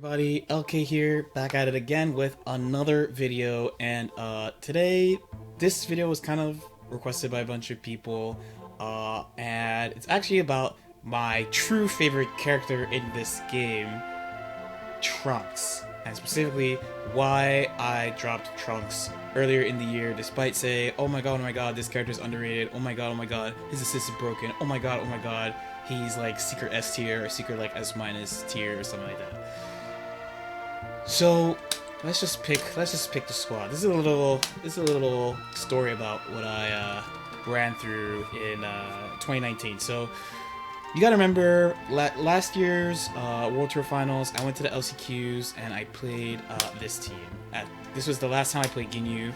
Everybody, LK here, back at it again with another video, and today this video was kind of requested by a bunch of people, and it's actually about my true favorite character in this game, Trunks, and specifically why I dropped Trunks earlier in the year, despite saying, oh my god, this character is underrated, oh my god, his assist is broken, oh my god, he's like secret S tier or secret like S minus tier or something like that. So let's just pick the squad. This is a little story about what I ran through in 2019. So you gotta remember last year's World Tour Finals. I went to the LCQs and I played this team. This was the last time I played Ginyu.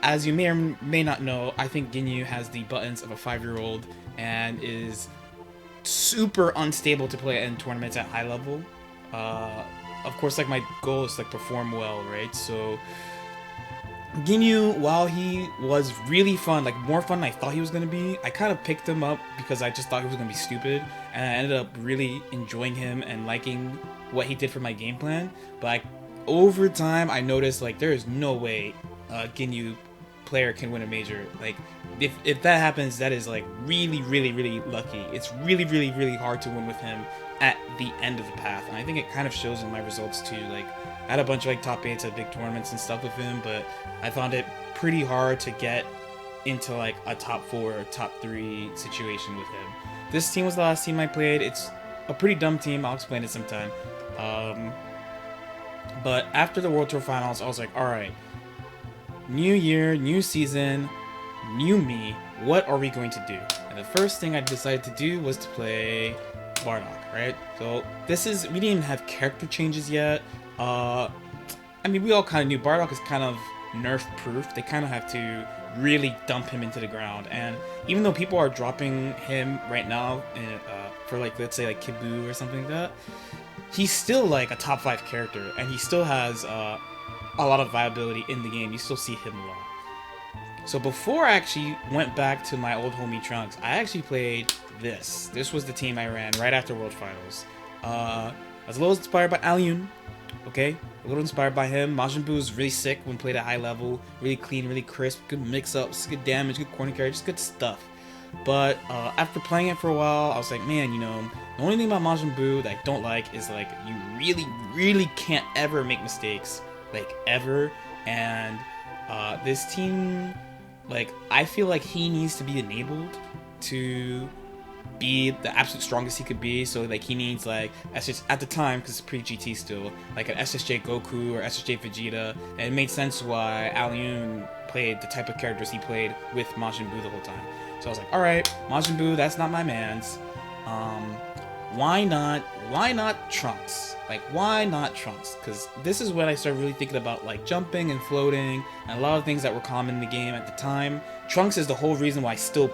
As you may or may not know, I think Ginyu has the buttons of a 5-year-old and is super unstable to play in tournaments at high level. Of course, like, my goal is to like perform well, right? So Ginyu, while he was really fun, like more fun than I thought he was gonna be, I kind of picked him up because I just thought he was gonna be stupid, and I ended up really enjoying him and liking what he did for my game plan. But like, over time, I noticed like there is no way a Ginyu player can win a major. Like, if that happens, that is like really lucky. It's really hard to win with him at the end of the path, and I think it kind of shows in my results too. Like, I had a bunch of like top 8s at big tournaments and stuff with him, but I found it pretty hard to get into like a top 4 or top 3 situation with him. This team was the last team I played. It's a pretty dumb team, I'll explain it sometime. But after the World Tour Finals, I was like, alright, new year, new season, new me, what are we going to do? And the first thing I decided to do was to play Bardock, right? So we didn't even have character changes yet. I mean, we all kind of knew Bardock is kind of nerf proof. They kind of have to really dump him into the ground, and even though people are dropping him right now for like, let's say like Kibu or something like that, he's still like a top 5 character, and he still has a lot of viability in the game. You still see him a lot. So before I actually went back to my old homie Trunks, I actually played this. This was the team I ran right after World Finals. I was a little inspired by Alyun, okay? A little inspired by him. Majin Buu is really sick when played at high level. Really clean, really crisp, good mix-ups, good damage, good corner carry, just good stuff. But after playing it for a while, I was like, man, you know, the only thing about Majin Buu that I don't like is like, you really can't ever make mistakes, like ever. And this team, like, I feel like he needs to be enabled to be the absolute strongest he could be. So like, he needs like at the time, because it's pre-GT still, like an SSJ Goku or SSJ Vegeta, and it made sense why Alyun played the type of characters he played with Majin Buu the whole time. So I was like, alright, Majin Buu, that's not my man's. Why not Trunks? Like, why not Trunks? Because this is when I started really thinking about like jumping and floating and a lot of things that were common in the game at the time. Trunks is the whole reason why I still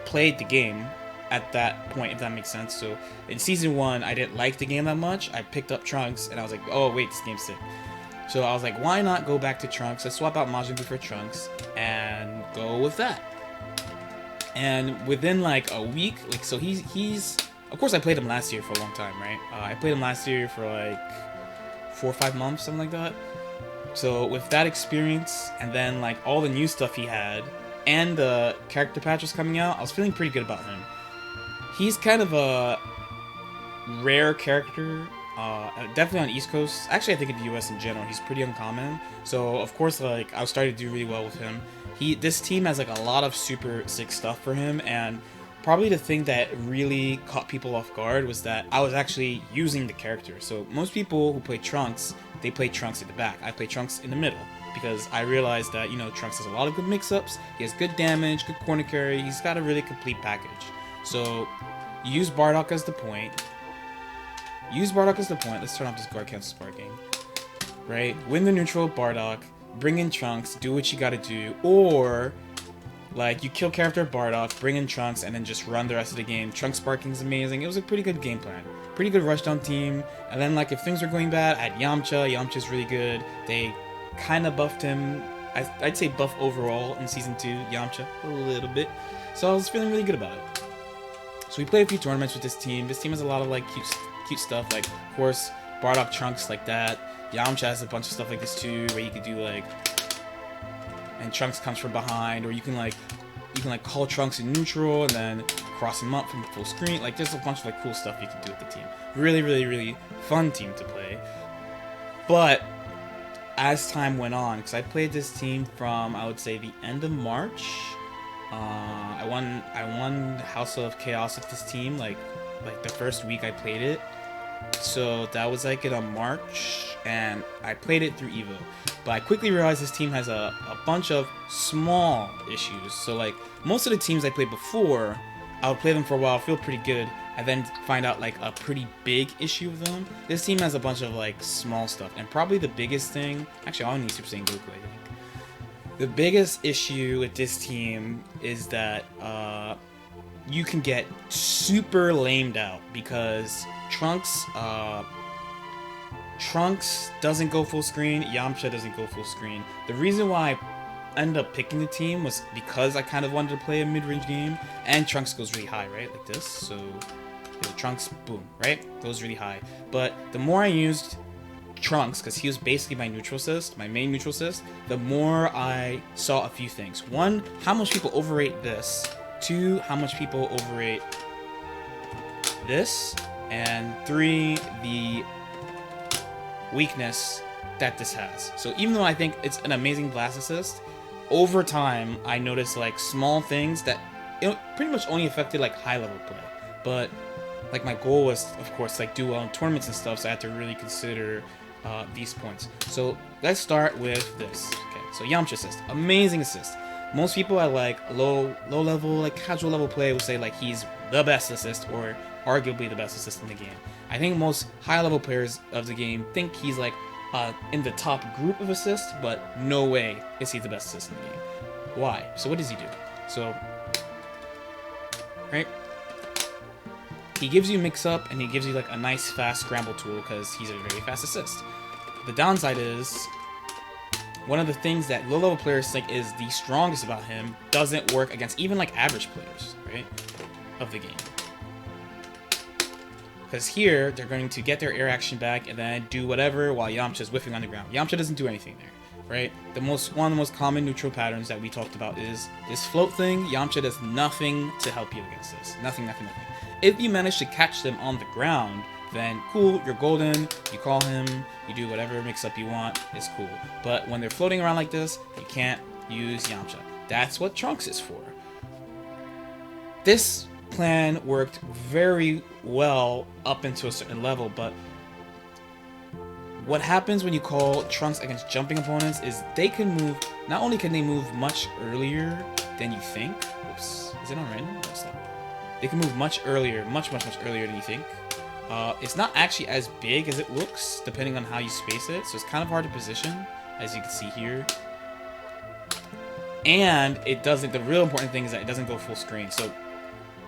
played the game at that point, if that makes sense. So in season 1, I didn't like the game that much. I picked up Trunks and I was like, oh wait, this game's sick. So I was like, why not go back to Trunks? Let's swap out Majin Buu for Trunks and go with that. And within like a week, like, so he's of course I played him last year for a long time, right? I played him last year for like 4 or 5 months, something like that. So with that experience, and then like all the new stuff he had, and the character patches coming out, I was feeling pretty good about him. He's kind of a rare character, definitely on East Coast. Actually, I think in the US in general, he's pretty uncommon. So of course, like, I was starting to do really well with him. This team has like a lot of super sick stuff for him, and probably the thing that really caught people off guard was that I was actually using the character. So most people who play Trunks, they play Trunks at the back. I play Trunks in the middle, because I realized that, you know, Trunks has a lot of good mix-ups, he has good damage, good corner carry, he's got a really complete package. So use Bardock as the point. Let's turn off this guard cancel sparking. Right? Win the neutral Bardock, bring in Trunks, do what you gotta do, or like, you kill character Bardock, bring in Trunks, and then just run the rest of the game. Trunks sparking is amazing. It was a pretty good game plan. Pretty good rushdown team. And then like, if things were going bad, I had Yamcha. Yamcha's really good. They kind of buffed him. I'd say buff overall in season 2, Yamcha, a little bit. So I was feeling really good about it. So we played a few tournaments with this team. This team has a lot of like cute stuff. Like, of course, brought up Trunks like that. Yamcha has a bunch of stuff like this too, where you could do like, and Trunks comes from behind, or you can like call Trunks in neutral and then cross him up from full screen. Like there's a bunch of like cool stuff you can do with the team. Really, really, really fun team to play. But as time went on, because I played this team from, I would say, the end of March. I won House of Chaos with this team like the first week I played it. So that was like in March, and I played it through Evo. But I quickly realized this team has a bunch of small issues. So like most of the teams I played before, I would play them for a while, feel pretty good, and then find out like a pretty big issue with them. This team has a bunch of like small stuff, and probably the biggest thing, actually I only need Super Saiyan Goku, I think. The biggest issue with this team is that you can get super lamed out because Trunks doesn't go full screen, Yamcha doesn't go full screen. The reason why I ended up picking the team was because I kind of wanted to play a mid-range game, and Trunks goes really high, right? Like this, so Trunks, boom, right? Goes really high. But the more I used Trunks, because he was basically my neutral assist, my main neutral assist, the more I saw a few things. One, how much people overrate this. Two, how much people overrate this. And three, the weakness that this has. So even though I think it's an amazing blast assist, over time I noticed like small things that it pretty much only affected like high level play. But like my goal was, of course, like do well in tournaments and stuff, so I had to really consider these points. So let's start with this. Okay, so Yamcha assist, amazing assist. Most people at like low level, like casual level play would say like he's the best assist or arguably the best assist in the game. I think most high level players of the game think he's like in the top group of assists, but no way is he the best assist in the game. Why? So what does he do? So, right? He gives you mix up and he gives you like a nice fast scramble tool because he's a very fast assist. The downside is one of the things that low level players think is the strongest about him doesn't work against even like average players, right? Of the game. Because here, they're going to get their air action back and then do whatever while Yamcha's whiffing on the ground. Yamcha doesn't do anything there, right? One of the most common neutral patterns that we talked about is this float thing. Yamcha does nothing to help you against this. Nothing, nothing, nothing. If you manage to catch them on the ground, then cool, you're golden, you call him, you do whatever mix-up you want, it's cool. But when they're floating around like this, you can't use Yamcha. That's what Trunks is for. This plan worked very well up into a certain level, but what happens when you call Trunks against jumping opponents is they can move, not only can they move much earlier than you think. Oops, is it on random? No, stop. They can move much earlier, much earlier than you think. It's not actually as big as it looks, depending on how you space it, so it's kind of hard to position, as you can see here. And it doesn't, the real important thing is that it doesn't go full screen. So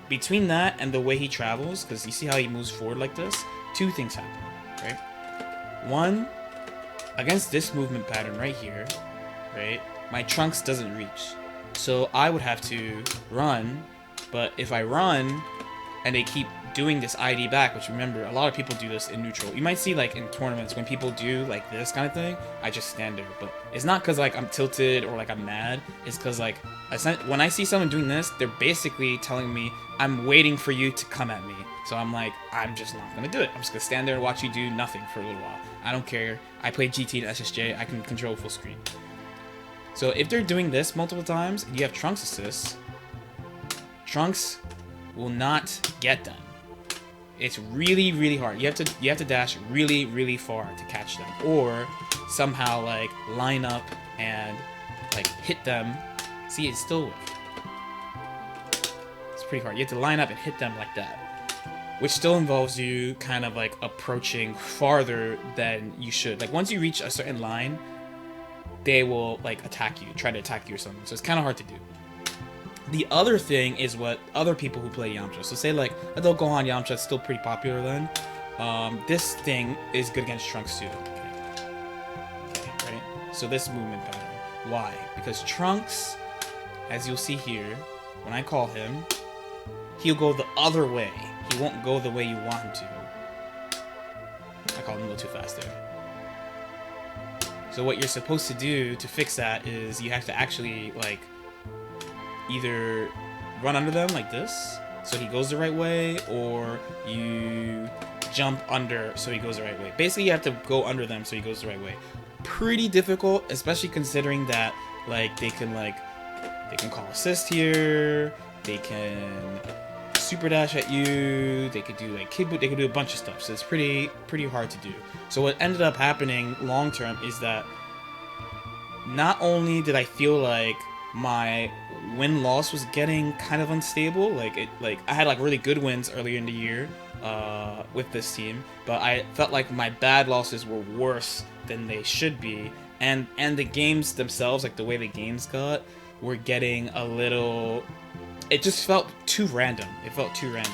between that and the way he travels, because you see how he moves forward like this, two things happen, right? One, against this movement pattern right here, right, my Trunks doesn't reach. So I would have to run, but if I run and they keep doing this ID back, which remember, a lot of people do this in neutral. You might see like in tournaments when people do like this kind of thing, I just stand there. But it's not because like I'm tilted or like I'm mad. It's because like when I see someone doing this, they're basically telling me I'm waiting for you to come at me. So I'm like, I'm just not gonna do it. I'm just gonna stand there and watch you do nothing for a little while. I don't care. I play GT to SSJ. I can control full screen. So if they're doing this multiple times and you have Trunks assists, Trunks will not get them. It's really hard. You have to dash really far to catch them, or somehow like line up and like hit them. See, it's still it's pretty hard. You have to line up and hit them like that, which still involves you kind of like approaching farther than you should. Like once you reach a certain line, they will like attack you, try to attack you or something. So it's kind of hard to do. The other thing is what other people who play Yamcha, so say like adult Gohan Yamcha is still pretty popular then, this thing is good against Trunks too. Okay, right? So this movement pattern. Why? Because Trunks, as you'll see here, when I call him, he'll go the other way. He won't go the way you want him to. I called him a little too fast there. So what you're supposed to do to fix that is you have to actually, like, either run under them like this, so he goes the right way, or you jump under so he goes the right way. Basically, you have to go under them so he goes the right way. Pretty difficult, especially considering that, like, they can call assist here, they can super dash at you, they could do like kid boot, they could do a bunch of stuff. So it's pretty hard to do. So what ended up happening long term is that not only did I feel like my win-loss was getting kind of unstable, like I had like really good wins earlier in the year with this team, but I felt like my bad losses were worse than they should be, and the games themselves, like the way the games got, were getting a little, it just felt too random. It felt too random.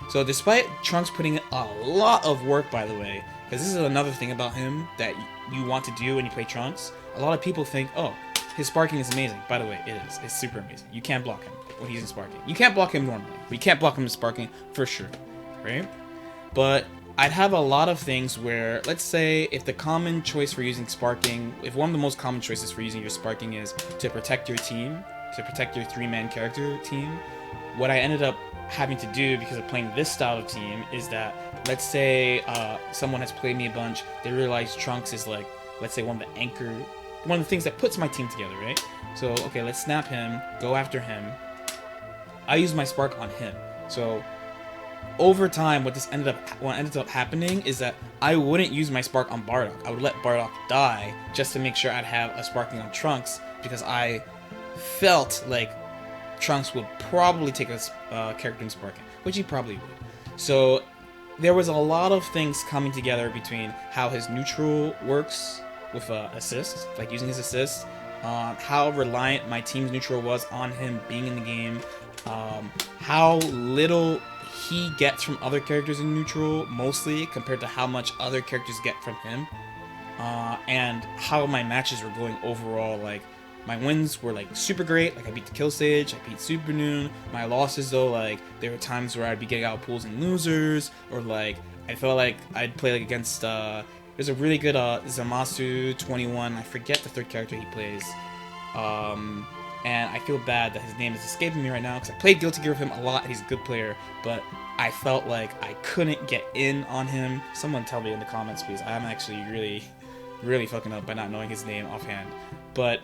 So despite Trunks putting in a lot of work, by the way, because this is another thing about him that you want to do when you play Trunks, a lot of people think, oh, his sparking is amazing. By the way, it is. It's super amazing. You can't block him when he's in sparking. You can't block him normally, but you can't block him in sparking for sure, right? But I'd have a lot of things where, let's say, if the common choice for using sparking, if one of the most common choices for using your sparking is to protect your team, to protect your three-man character team, what I ended up having to do because of playing this style of team is that, let's say someone has played me a bunch, they realize Trunks is like, let's say one of the things that puts my team together, right? So, okay, let's snap him, go after him. I use my spark on him. So over time, what ended up happening is that I wouldn't use my spark on Bardock. I would let Bardock die just to make sure I'd have a sparking on Trunks, because I felt like Trunks would probably take a character in sparking, which he probably would. So there was a lot of things coming together between how his neutral works with assists, like using his assists, how reliant my team's neutral was on him being in the game, how little he gets from other characters in neutral, mostly, compared to how much other characters get from him, and how my matches were going overall. Like, my wins were like super great, like I beat the Kill Stage, I beat Super Noon. My losses though, like there were times where I'd be getting out pools and losers, or like I felt like I'd play like against there's a really good Zamasu 21, I forget the third character he plays, and I feel bad that his name is escaping me right now because I played Guilty Gear with him a lot. He's a good player, but I felt like I couldn't get in on him. Someone tell me in the comments, please. I'm actually really fucking up by not knowing his name offhand. But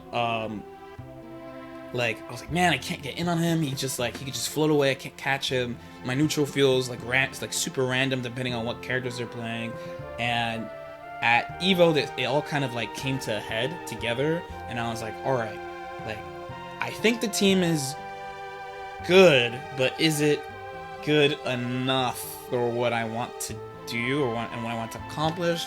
like I was like, man, I can't get in on him. He just like he could just float away. I can't catch him. My neutral feels like it's like super random depending on what characters they're playing. And at Evo, it all kind of like came to a head together, and I was like, all right, like I think the team is good, but is it good enough for what I want to do or what I want to accomplish?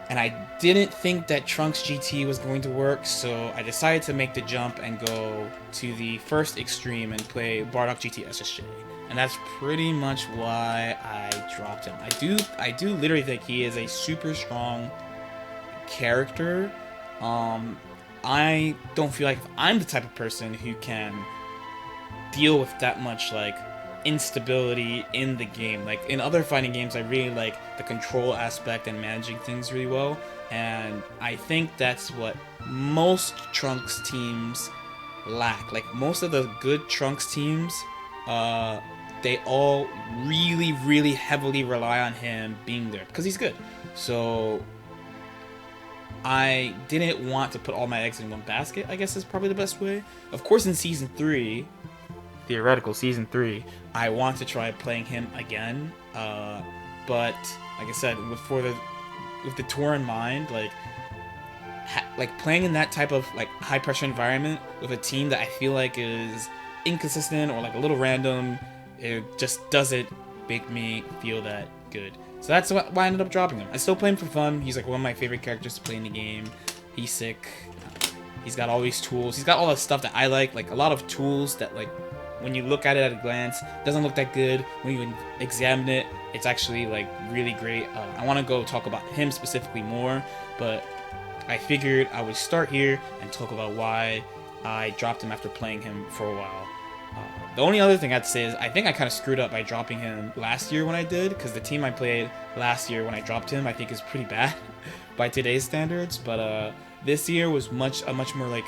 And I didn't think that Trunks GT was going to work, so I decided to make the jump and go to the first extreme and play Bardock GT SSJ. And that's pretty much why I dropped him. I do literally think he is a super strong character. I don't feel like I'm the type of person who can deal with that much like instability in the game. Like in other fighting games, I really like the control aspect and managing things really well, and I think that's what most Trunks teams lack. Like most of the good Trunks teams, they all really heavily rely on him being there because he's good. So I didn't want to put all my eggs in one basket, I guess is probably the best way. Of course, in Season 3, theoretical Season 3, I want to try playing him again. But, like I said, with the tour in mind, like playing in that type of like high-pressure environment with a team that I feel like is inconsistent or like a little random, it just doesn't make me feel that good. So that's why I ended up dropping him. I still play him for fun. He's like one of my favorite characters to play in the game. He's sick. He's got all these tools. He's got all the stuff that I like a lot of tools that like when you look at it at a glance, it doesn't look that good. When you examine it, it's actually like really great. I want to go talk about him specifically more, but I figured I would start here and talk about why I dropped him after playing him for a while. The only other thing I'd say is I think I kind of screwed up by dropping him last year when I did, because the team I played last year when I dropped him I think is pretty bad by today's standards. But this year was a much more like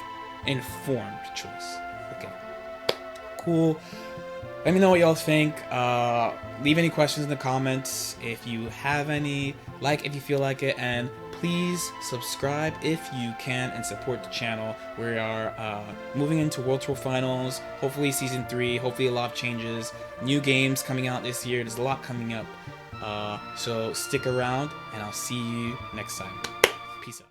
informed choice. Okay, cool. Let me know what y'all think. Leave any questions in the comments if you have any. Like if you feel like it, and please subscribe if you can and support the channel. We are moving into World Tour Finals, hopefully Season 3, hopefully a lot of changes, new games coming out this year, there's a lot coming up. So stick around, and I'll see you next time. Peace out.